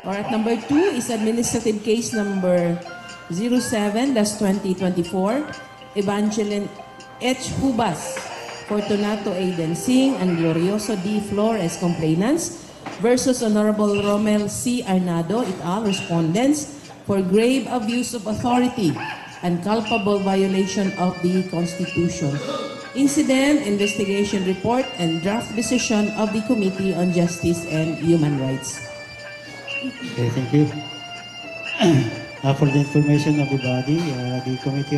Alright, number 2 is administrative case number 07-2024, Evangeline H. Hubas, Fortunato Aiden Singh, and Glorioso D. Flores complainants versus Honorable Romel C. Arnado et al. Respondents for grave abuse of authority and culpable violation of the Constitution. Incident, investigation report, and draft decision of the Committee on Justice and Human Rights. Okay, thank you. For the information of the body, the Committee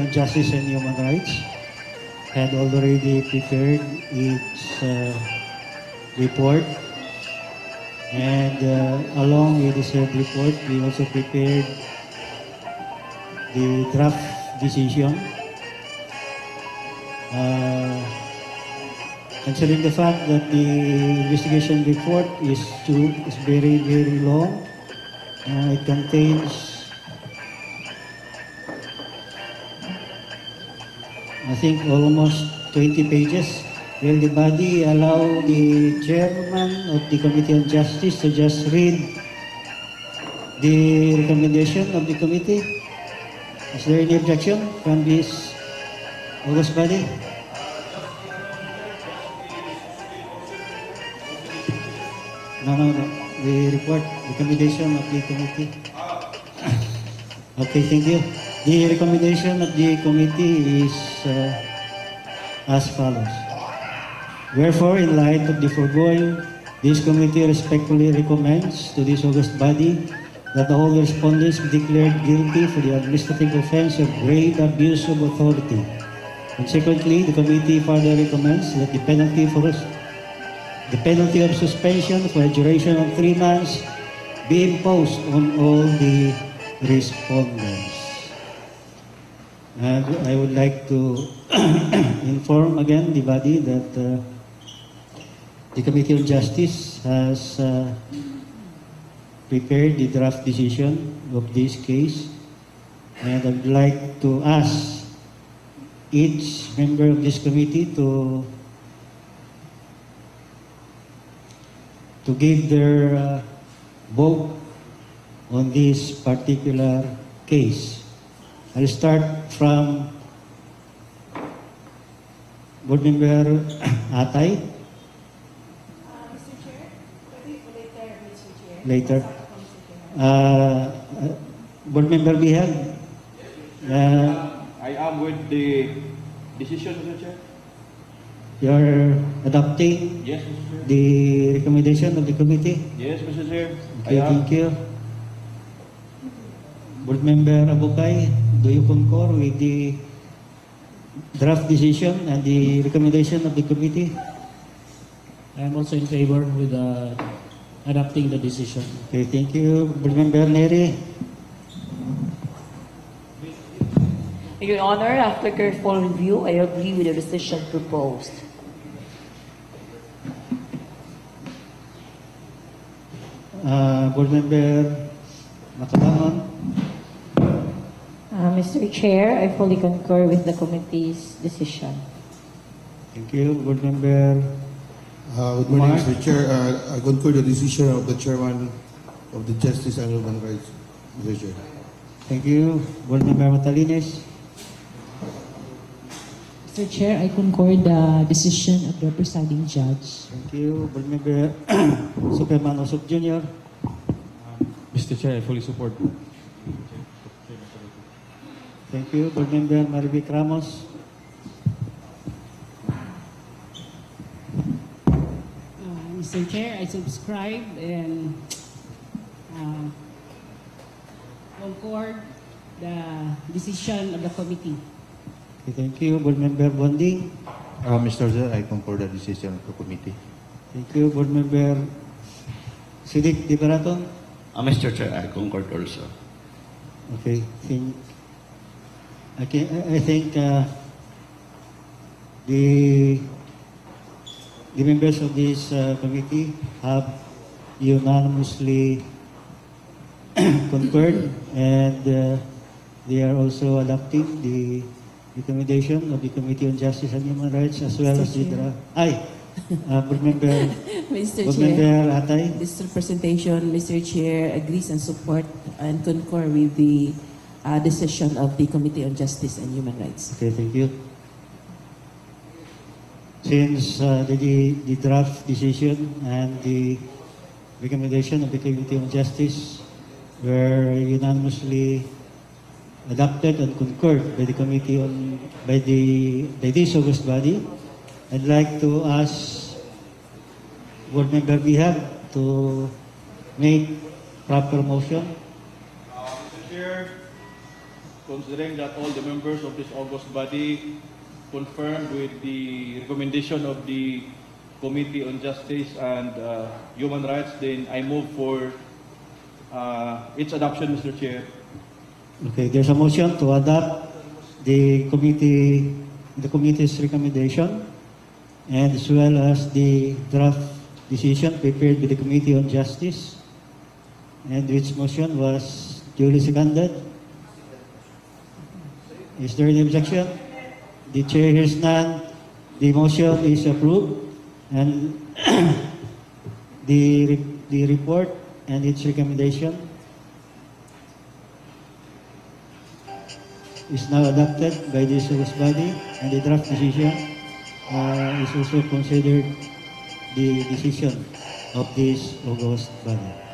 on Justice and Human Rights had already prepared its report, and along with this report, we also prepared the draft decision. Considering the fact that the investigation report is very, very long, it contains, I think, almost 20 pages. Will the body allow the chairman of the Committee on Justice to just read the recommendation of the committee? Is there any objection from this august body? No. The report, recommendation of the committee. Okay, thank you. The recommendation of the committee is as follows. Wherefore, in light of the foregoing, this committee respectfully recommends to this august body that all respondents be declared guilty for the administrative offense of grave abuse of authority. Consequently, the committee further recommends that the penalty of suspension for a duration of 3 months be imposed on all the respondents. And I would like to inform again the body that the Committee on Justice has prepared the draft decision of this case, and I would like to ask each member of this committee to give their vote on this particular case. I'll start from Board Member Atay. Mr. Chair, later, Mr. Chair. Later. Board Member Bihag. I am with the decision, Mr. Chair. You're adopting Yes, Mr. Chair. the recommendation of the committee? Yes, Mr. Chair. Okay, thank you. Board Member Abukay, do you concur with the draft decision and the recommendation of the committee? I am also in favor with adopting the decision. Okay, thank you. Board Member Neri. Your Honor, after careful review, I agree with the decision proposed. Board Member Makabangon. Mr. Chair, I fully concur with the committee's decision. Thank you. Board Member Good morning, Mark. Mr. Chair. I concur the decision of the Chairman of the Justice and Human Rights, Mr. Chair. Thank you. Board Member Matalines. Mr. Chair, I concur the decision of the presiding judge. Thank you. Board Member Superman Osok Jr. Mr. Chair, I fully support. Thank you. Board Member Marivic Ramos. Mr. Chair, I subscribe and concord the decision of the committee. Okay, thank you. Board Member Bonding. Mr. Chair, I concur the decision of the committee. Thank you. Board Member Sidik Dibaraton. Mr. Chair, I concur also. Okay. I think the members of this committee have unanimously concurred, and they are also adopting the recommendation of the Committee on Justice and Human Rights, as well as the Board Member, Mr. Board Chair, Member Atay. this representation, Mr. Chair, agrees and support and concur with the decision of the Committee on Justice and Human Rights. Okay, thank you. Since the draft decision and the recommendation of the Committee on Justice were unanimously adopted and concurred by the committee on by this august body, I'd like to ask Board Member Bihag to make proper motion. Mr. Chair, considering that all the members of this august body confirmed with the recommendation of the Committee on Justice and Human Rights, then I move for its adoption, Mr. Chair. Okay, there's a motion to adopt the committee's recommendation and as well as the draft decision prepared by the Committee on Justice, and which motion was duly seconded. Is there any objection? The chair hears none. The motion is approved, and the report and its recommendation is now adopted by this august body, and the draft decision is also considered the decision of this august body.